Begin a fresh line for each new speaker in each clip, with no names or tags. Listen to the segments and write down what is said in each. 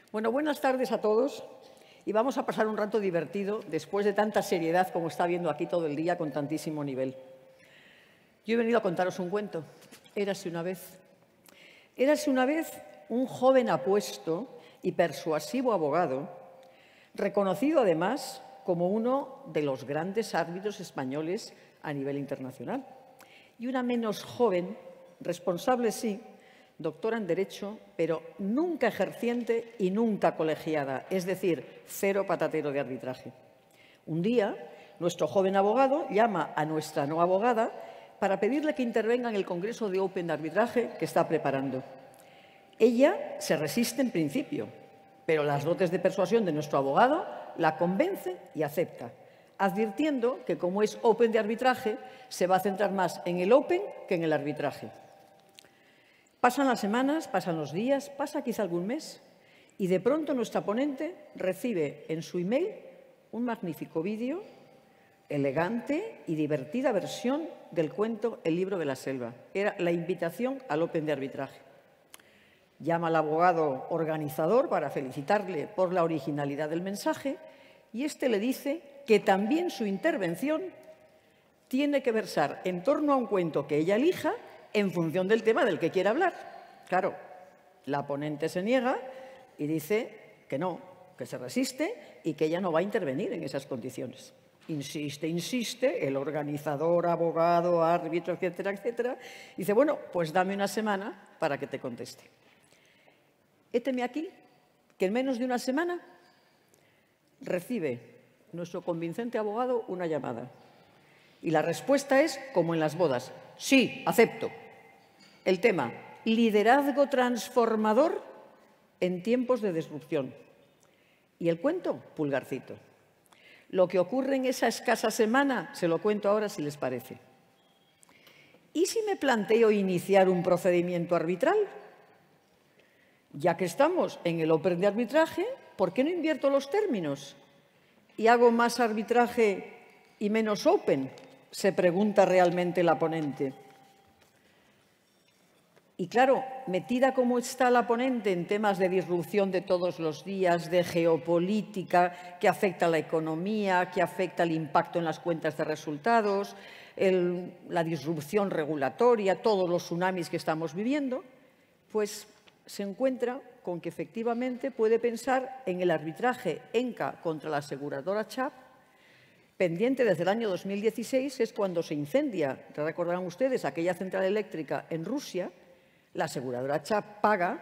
Bueno, buenas tardes a todos y vamos a pasar un rato divertido después de tanta seriedad como está viendo aquí todo el día con tantísimo nivel. Yo he venido a contaros un cuento. Érase una vez. Érase una vez un joven apuesto y persuasivo abogado, reconocido además como uno de los grandes árbitros españoles a nivel internacional. Y una menos joven, responsable sí, doctora en Derecho, pero nunca ejerciente y nunca colegiada, es decir, cero patatero de arbitraje. Un día, nuestro joven abogado llama a nuestra no abogada para pedirle que intervenga en el Congreso de Open de Arbitraje que está preparando. Ella se resiste en principio, pero las dotes de persuasión de nuestro abogado la convence y acepta, advirtiendo que como es Open de Arbitraje, se va a centrar más en el Open que en el arbitraje. Pasan las semanas, pasan los días, pasa quizá algún mes y de pronto nuestra ponente recibe en su email un magnífico vídeo, elegante y divertida versión del cuento El libro de la selva. Era la invitación al Open de Arbitraje. Llama al abogado organizador para felicitarle por la originalidad del mensaje y este le dice que también su intervención tiene que versar en torno a un cuento que ella elija en función del tema del que quiera hablar. Claro, la ponente se niega y dice que no, que se resiste y que ella no va a intervenir en esas condiciones. Insiste, el organizador, abogado, árbitro, etcétera, etcétera. Dice, bueno, pues dame una semana para que te conteste. Héteme aquí que en menos de una semana recibe nuestro convincente abogado una llamada. Y la respuesta es como en las bodas. Sí, acepto. El tema, liderazgo transformador en tiempos de disrupción. Y el cuento, pulgarcito. Lo que ocurre en esa escasa semana, se lo cuento ahora si les parece. ¿Y si me planteo iniciar un procedimiento arbitral? Ya que estamos en el Open de Arbitraje, ¿por qué no invierto los términos? ¿Y hago más arbitraje y menos Open? Se pregunta realmente la ponente. Y claro, metida como está la ponente en temas de disrupción de todos los días, de geopolítica, que afecta a la economía, que afecta el impacto en las cuentas de resultados, la disrupción regulatoria, todos los tsunamis que estamos viviendo, pues se encuentra con que efectivamente puede pensar en el arbitraje ENCA contra la aseguradora Chubb, pendiente desde el año 2016, es cuando se incendia, recordarán ustedes, aquella central eléctrica en Rusia. La aseguradora Chubb paga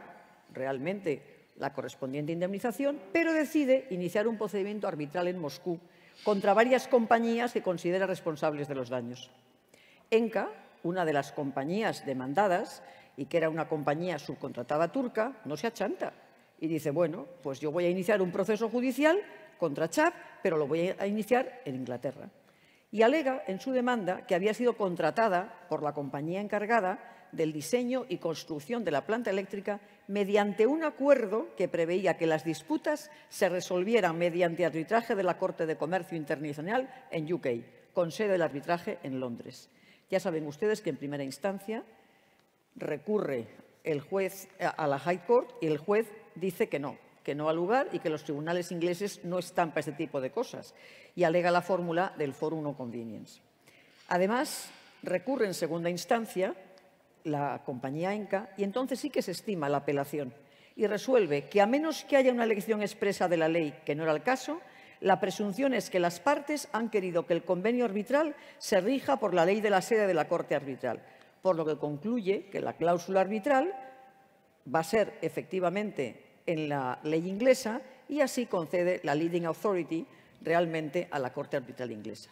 realmente la correspondiente indemnización, pero decide iniciar un procedimiento arbitral en Moscú contra varias compañías que considera responsables de los daños. ENCA, una de las compañías demandadas y que era una compañía subcontratada turca, no se achanta y dice, bueno, pues yo voy a iniciar un proceso judicial contra Chubb, pero lo voy a iniciar en Inglaterra. Y alega en su demanda que había sido contratada por la compañía encargada del diseño y construcción de la planta eléctrica mediante un acuerdo que preveía que las disputas se resolvieran mediante arbitraje de la Corte de Comercio Internacional en UK, con sede del arbitraje en Londres. Ya saben ustedes que en primera instancia recurre el juez a la High Court y el juez dice que no ha lugar y que los tribunales ingleses no están para este tipo de cosas y alega la fórmula del forum no convenience. Además, recurre en segunda instancia la compañía ENCA y entonces sí que se estima la apelación y resuelve que a menos que haya una elección expresa de la ley, que no era el caso, la presunción es que las partes han querido que el convenio arbitral se rija por la ley de la sede de la Corte Arbitral, por lo que concluye que la cláusula arbitral va a ser efectivamente en la ley inglesa y así concede la leading authority realmente a la Corte Arbitral inglesa.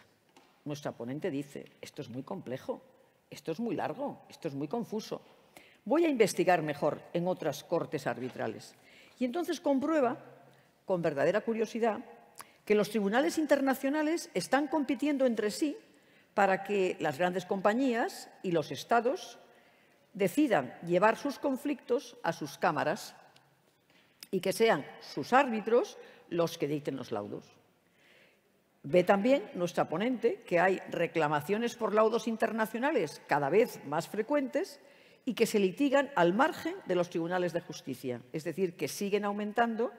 Nuestra ponente dice, esto es muy complejo, esto es muy largo, esto es muy confuso. Voy a investigar mejor en otras cortes arbitrales. Y entonces comprueba, con verdadera curiosidad, que los tribunales internacionales están compitiendo entre sí para que las grandes compañías y los estados decidan llevar sus conflictos a sus cámaras y que sean sus árbitros los que dicten los laudos. Ve también nuestra ponente que hay reclamaciones por laudos internacionales cada vez más frecuentes y que se litigan al margen de los tribunales de justicia, es decir, que siguen aumentando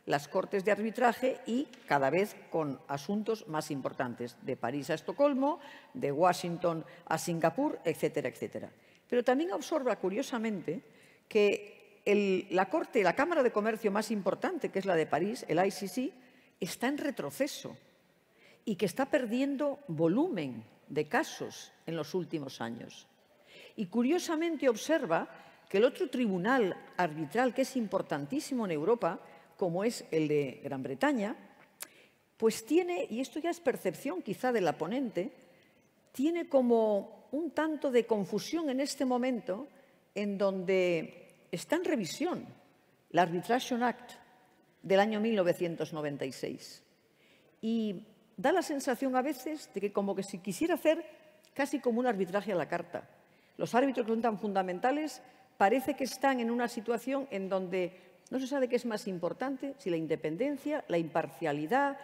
las cortes de arbitraje y cada vez con asuntos más importantes, de París a Estocolmo, de Washington a Singapur, etcétera, etcétera. Pero también observa, curiosamente, que la Cámara de Comercio más importante, que es la de París, el ICC, está en retroceso y que está perdiendo volumen de casos en los últimos años. Y curiosamente observa que el otro tribunal arbitral que es importantísimo en Europa, como es el de Gran Bretaña, pues tiene, y esto ya es percepción quizá de la ponente, tiene como un tanto de confusión en este momento en donde está en revisión la Arbitration Act del año 1996. Y da la sensación a veces de que como que se quisiera hacer casi como un arbitraje a la carta. Los árbitros que son tan fundamentales parece que están en una situación en donde no se sabe qué es más importante, si la independencia, la imparcialidad.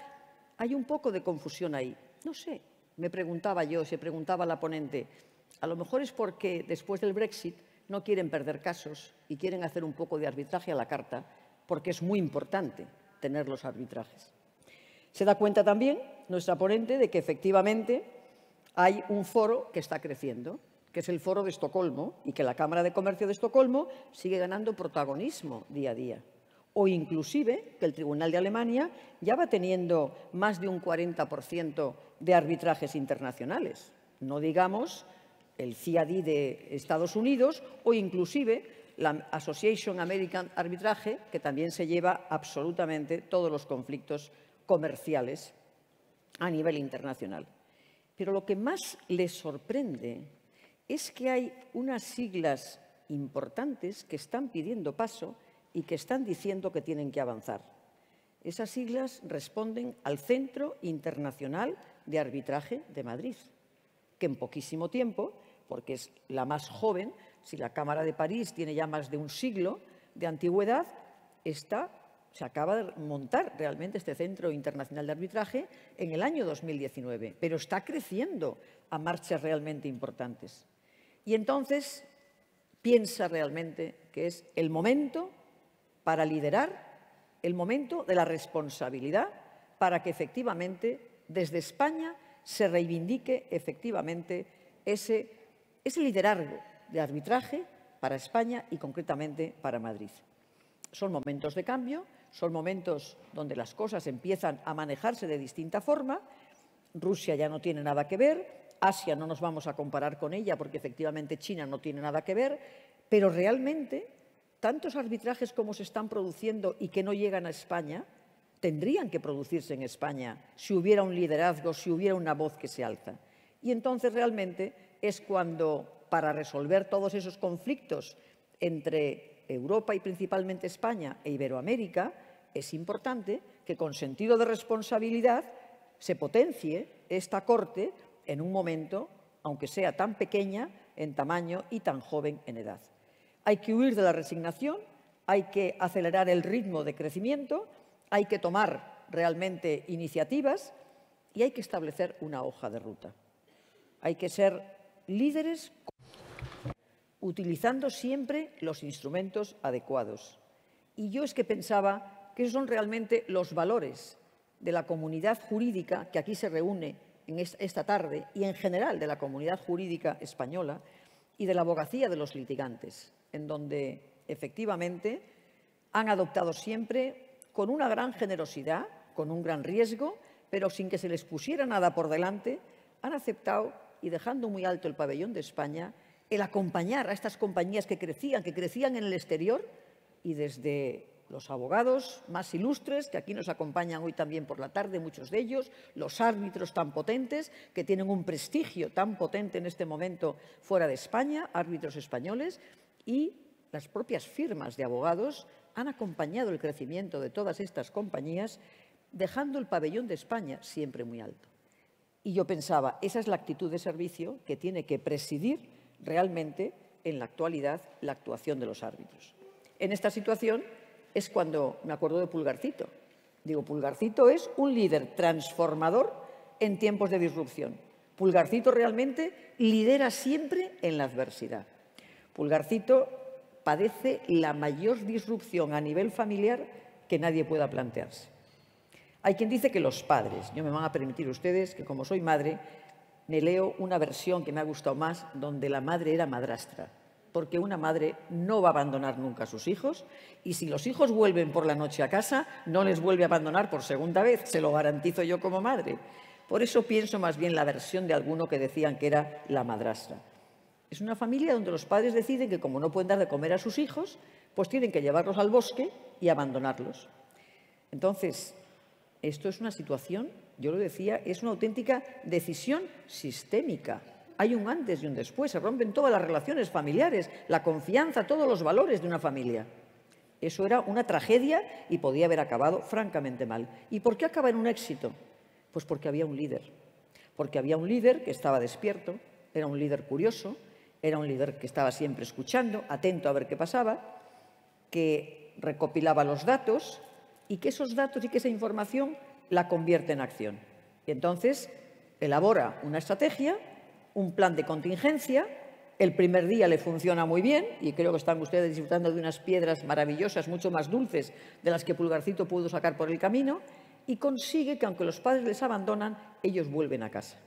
Hay un poco de confusión ahí. No sé, me preguntaba yo, se preguntaba la ponente. A lo mejor es porque después del Brexit no quieren perder casos y quieren hacer un poco de arbitraje a la carta, porque es muy importante tener los arbitrajes. Se da cuenta también nuestra ponente de que efectivamente hay un foro que está creciendo, que es el Foro de Estocolmo, y que la Cámara de Comercio de Estocolmo sigue ganando protagonismo día a día. O inclusive que el Tribunal de Alemania ya va teniendo más de un 40% de arbitrajes internacionales. No digamos el CIAD de Estados Unidos o inclusive la Association American Arbitrage, que también se lleva absolutamente todos los conflictos comerciales a nivel internacional. Pero lo que más les sorprende es que hay unas siglas importantes que están pidiendo paso y que están diciendo que tienen que avanzar. Esas siglas responden al Centro Internacional de Arbitraje de Madrid, que en poquísimo tiempo, porque es la más joven, si la Cámara de París tiene ya más de un siglo de antigüedad, se acaba de montar realmente este Centro Internacional de Arbitraje en el año 2019, pero está creciendo a marchas realmente importantes. Y entonces piensa realmente que es el momento para liderar, el momento de la responsabilidad para que efectivamente desde España se reivindique efectivamente ese liderazgo de arbitraje para España y concretamente para Madrid. Son momentos de cambio, son momentos donde las cosas empiezan a manejarse de distinta forma. Rusia ya no tiene nada que ver, Asia no nos vamos a comparar con ella porque efectivamente China no tiene nada que ver, pero realmente tantos arbitrajes como se están produciendo y que no llegan a España, tendrían que producirse en España si hubiera un liderazgo, si hubiera una voz que se alza. Y entonces realmente es cuando, para resolver todos esos conflictos entre Europa y principalmente España e Iberoamérica, es importante que con sentido de responsabilidad se potencie esta Corte en un momento, aunque sea tan pequeña en tamaño y tan joven en edad. Hay que huir de la resignación, hay que acelerar el ritmo de crecimiento, hay que tomar realmente iniciativas y hay que establecer una hoja de ruta. Hay que ser líderes utilizando siempre los instrumentos adecuados. Y yo es que pensaba que esos son realmente los valores de la comunidad jurídica que aquí se reúne en esta tarde y en general de la comunidad jurídica española y de la abogacía de los litigantes, en donde efectivamente han adoptado siempre con una gran generosidad, con un gran riesgo, pero sin que se les pusiera nada por delante, han aceptado, y dejando muy alto el pabellón de España, el acompañar a estas compañías que crecían en el exterior, y desde los abogados más ilustres, que aquí nos acompañan hoy también por la tarde, muchos de ellos, los árbitros tan potentes, que tienen un prestigio tan potente en este momento fuera de España, árbitros españoles, y las propias firmas de abogados han acompañado el crecimiento de todas estas compañías, dejando el pabellón de España siempre muy alto. Y yo pensaba, esa es la actitud de servicio que tiene que presidir realmente en la actualidad la actuación de los árbitros. En esta situación es cuando me acuerdo de Pulgarcito. Digo, Pulgarcito es un líder transformador en tiempos de disrupción. Pulgarcito realmente lidera siempre en la adversidad. Pulgarcito padece la mayor disrupción a nivel familiar que nadie pueda plantearse. Hay quien dice que los padres, yo me van a permitir ustedes que como soy madre, me leo una versión que me ha gustado más, donde la madre era madrastra, porque una madre no va a abandonar nunca a sus hijos y si los hijos vuelven por la noche a casa, no les vuelve a abandonar por segunda vez, se lo garantizo yo como madre. Por eso pienso más bien la versión de alguno que decían que era la madrastra. Es una familia donde los padres deciden que como no pueden dar de comer a sus hijos, pues tienen que llevarlos al bosque y abandonarlos. Entonces, esto es una situación, yo lo decía, es una auténtica decisión sistémica. Hay un antes y un después, se rompen todas las relaciones familiares, la confianza, todos los valores de una familia. Eso era una tragedia y podía haber acabado francamente mal. ¿Y por qué acaba en un éxito? Pues porque había un líder. Porque había un líder que estaba despierto, era un líder curioso, era un líder que estaba siempre escuchando, atento a ver qué pasaba, que recopilaba los datos y que esos datos y que esa información la convierte en acción. Y entonces elabora una estrategia, un plan de contingencia. El primer día le funciona muy bien y creo que están ustedes disfrutando de unas piedras maravillosas, mucho más dulces de las que Pulgarcito pudo sacar por el camino, y consigue que, aunque los padres les abandonan, ellos vuelven a casa.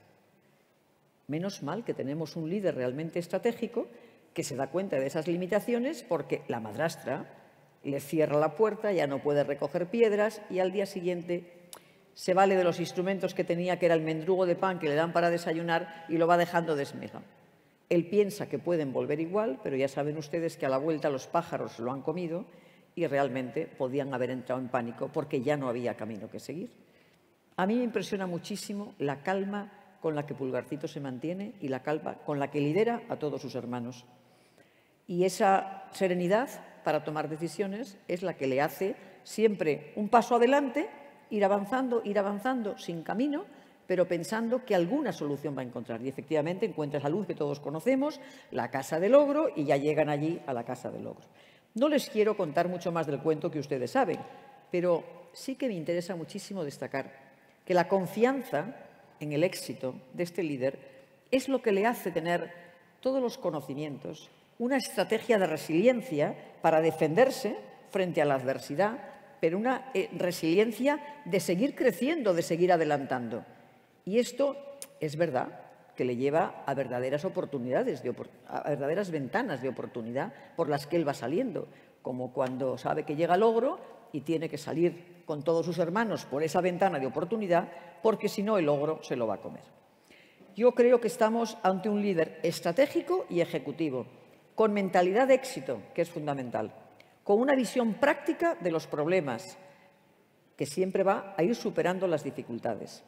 Menos mal que tenemos un líder realmente estratégico que se da cuenta de esas limitaciones, porque la madrastra le cierra la puerta, ya no puede recoger piedras y al día siguiente se vale de los instrumentos que tenía, que era el mendrugo de pan que le dan para desayunar, y lo va dejando desmejado. Él piensa que pueden volver igual, pero ya saben ustedes que a la vuelta los pájaros se lo han comido y realmente podían haber entrado en pánico porque ya no había camino que seguir. A mí me impresiona muchísimo la calma con la que Pulgarcito se mantiene y la calma con la que lidera a todos sus hermanos. Y esa serenidad para tomar decisiones es la que le hace siempre un paso adelante, ir avanzando sin camino, pero pensando que alguna solución va a encontrar. Y efectivamente encuentra esa luz que todos conocemos, la Casa del Ogro, y ya llegan allí a la Casa del Ogro. No les quiero contar mucho más del cuento que ustedes saben, pero sí que me interesa muchísimo destacar que la confianza en el éxito de este líder es lo que le hace tener todos los conocimientos, una estrategia de resiliencia para defenderse frente a la adversidad, pero una resiliencia de seguir creciendo, de seguir adelantando. Y esto es verdad que le lleva a verdaderas oportunidades, a verdaderas ventanas de oportunidad por las que él va saliendo, como cuando sabe que llega el ogro y tiene que salir con todos sus hermanos por esa ventana de oportunidad, porque si no el ogro se lo va a comer. Yo creo que estamos ante un líder estratégico y ejecutivo, con mentalidad de éxito, que es fundamental, con una visión práctica de los problemas, que siempre va a ir superando las dificultades.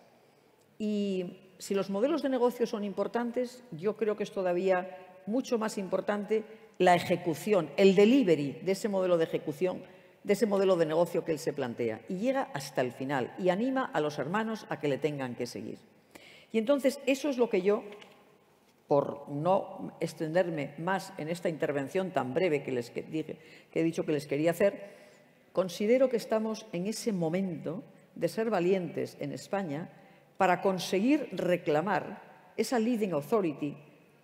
Y si los modelos de negocio son importantes, yo creo que es todavía mucho más importante la ejecución, el delivery de ese modelo de ejecución, de ese modelo de negocio que él se plantea. Y llega hasta el final y anima a los hermanos a que le tengan que seguir. Y entonces eso es lo que yo, por no extenderme más en esta intervención tan breve que he dicho que les quería hacer, considero que estamos en ese momento de ser valientes en España para conseguir reclamar esa leading authority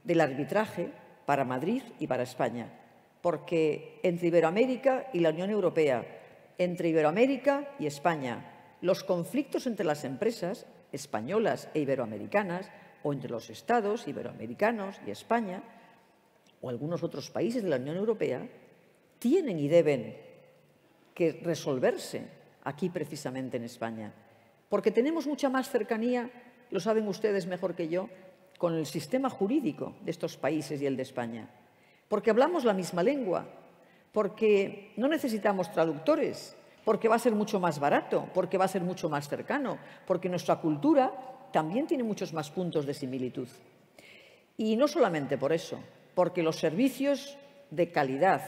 del arbitraje para Madrid y para España. Porque entre Iberoamérica y la Unión Europea, entre Iberoamérica y España, los conflictos entre las empresas españolas e iberoamericanas, o entre los estados iberoamericanos y España, o algunos otros países de la Unión Europea, tienen y deben que resolverse aquí precisamente en España. Porque tenemos mucha más cercanía, lo saben ustedes mejor que yo, con el sistema jurídico de estos países y el de España. Porque hablamos la misma lengua, porque no necesitamos traductores, porque va a ser mucho más barato, porque va a ser mucho más cercano, porque nuestra cultura también tiene muchos más puntos de similitud. Y no solamente por eso, porque los servicios de calidad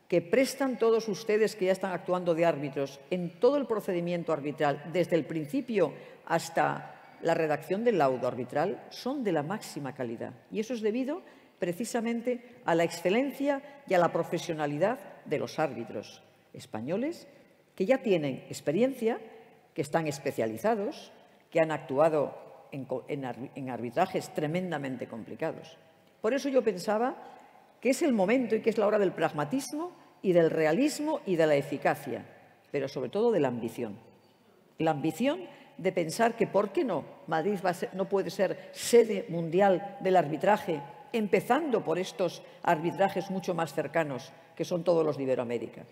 que prestan todos ustedes que ya están actuando de árbitros en todo el procedimiento arbitral, desde el principio hasta la redacción del laudo arbitral, son de la máxima calidad. Y eso es debido precisamente a la excelencia y a la profesionalidad de los árbitros españoles, que ya tienen experiencia, que están especializados, que han actuado en arbitrajes tremendamente complicados. Por eso yo pensaba que es el momento y que es la hora del pragmatismo y del realismo y de la eficacia. pero sobre todo de la ambición. La ambición de pensar que, ¿por qué no? Madrid no puede ser sede mundial del arbitraje, empezando por estos arbitrajes mucho más cercanos, que son todos los de Iberoamérica.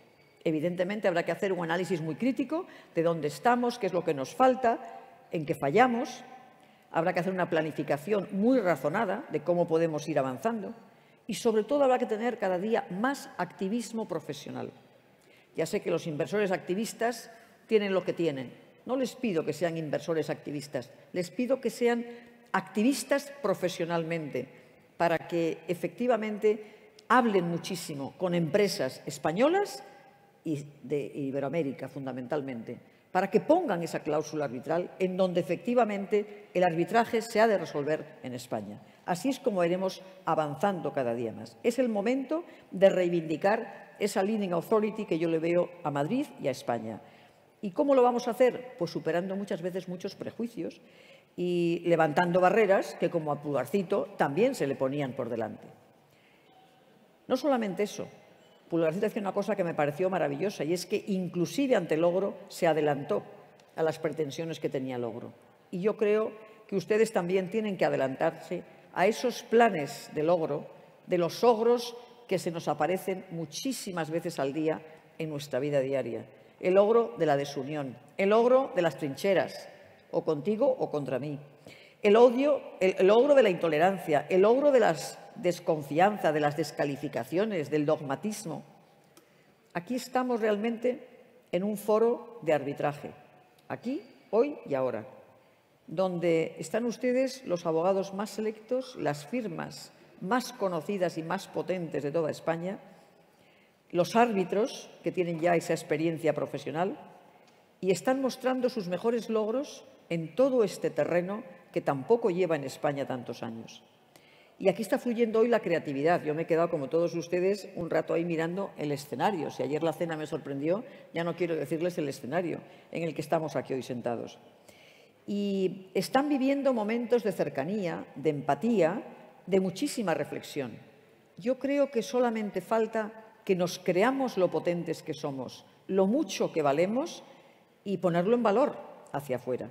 Evidentemente habrá que hacer un análisis muy crítico de dónde estamos, qué es lo que nos falta, en qué fallamos. Habrá que hacer una planificación muy razonada de cómo podemos ir avanzando y, sobre todo, habrá que tener cada día más activismo profesional. Ya sé que los inversores activistas tienen lo que tienen. No les pido que sean inversores activistas, les pido que sean activistas profesionalmente para que efectivamente hablen muchísimo con empresas españolas y de Iberoamérica fundamentalmente, para que pongan esa cláusula arbitral en donde efectivamente el arbitraje se ha de resolver en España. Así es como iremos avanzando cada día más. Es el momento de reivindicar esa leading authority que yo le veo a Madrid y a España. ¿Y cómo lo vamos a hacer? Pues superando muchas veces muchos prejuicios y levantando barreras que, como a Pulgarcito, también se le ponían por delante. No solamente eso. Pulgarcito hacía una cosa que me pareció maravillosa, y es que inclusive ante Logro se adelantó a las pretensiones que tenía Logro. Y yo creo que ustedes también tienen que adelantarse a esos planes de Logro, de los ogros que se nos aparecen muchísimas veces al día en nuestra vida diaria. El ogro de la desunión, el ogro de las trincheras, o contigo o contra mí. El odio, el ogro de la intolerancia, el ogro de la desconfianza, de las descalificaciones, del dogmatismo. Aquí estamos realmente en un foro de arbitraje, aquí, hoy y ahora, donde están ustedes los abogados más selectos, las firmas más conocidas y más potentes de toda España, los árbitros que tienen ya esa experiencia profesional y están mostrando sus mejores logros en todo este terreno que tampoco lleva en España tantos años. Y aquí está fluyendo hoy la creatividad. Yo me he quedado, como todos ustedes, un rato ahí mirando el escenario. Si ayer la cena me sorprendió, ya no quiero decirles el escenario en el que estamos aquí hoy sentados. Y están viviendo momentos de cercanía, de empatía, de muchísima reflexión. Yo creo que solamente falta que nos creamos lo potentes que somos, lo mucho que valemos y ponerlo en valor hacia afuera.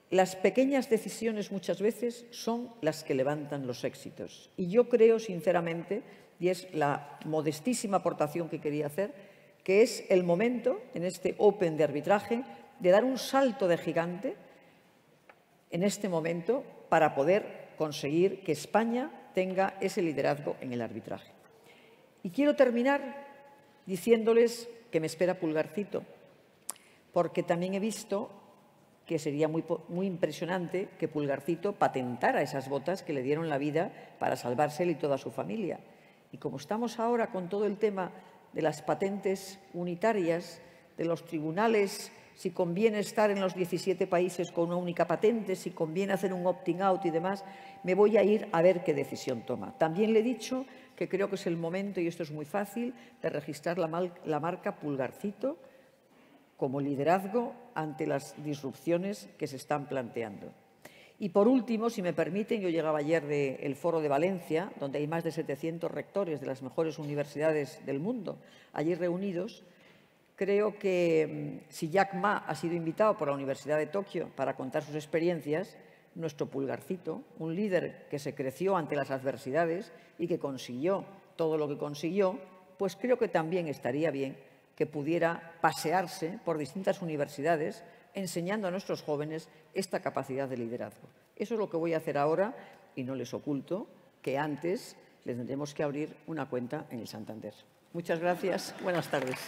Las pequeñas decisiones muchas veces son las que levantan los éxitos. Y yo creo, sinceramente, y es la modestísima aportación que quería hacer, que es el momento, en este Open de arbitraje, de dar un salto de gigante en este momento para poder conseguir que España tenga ese liderazgo en el arbitraje. Y quiero terminar diciéndoles que me espera Pulgarcito, porque también he visto que sería muy impresionante que Pulgarcito patentara esas botas que le dieron la vida para salvarse él y toda su familia. Y como estamos ahora con todo el tema de las patentes unitarias, de los tribunales, si conviene estar en los 17 países con una única patente, si conviene hacer un opting out y demás, me voy a ir a ver qué decisión toma. También le he dicho que creo que es el momento, y esto es muy fácil, de registrar la marca Pulgarcito como liderazgo ante las disrupciones que se están planteando. Y por último, si me permiten, yo llegaba ayer del Foro de Valencia, donde hay más de 700 rectores de las mejores universidades del mundo allí reunidos. Creo que si Jack Ma ha sido invitado por la Universidad de Tokio para contar sus experiencias, nuestro Pulgarcito, un líder que se creció ante las adversidades y que consiguió todo lo que consiguió, pues creo que también estaría bien que pudiera pasearse por distintas universidades enseñando a nuestros jóvenes esta capacidad de liderazgo. Eso es lo que voy a hacer ahora y no les oculto que antes les tendremos que abrir una cuenta en el Santander. Muchas gracias. Buenas tardes.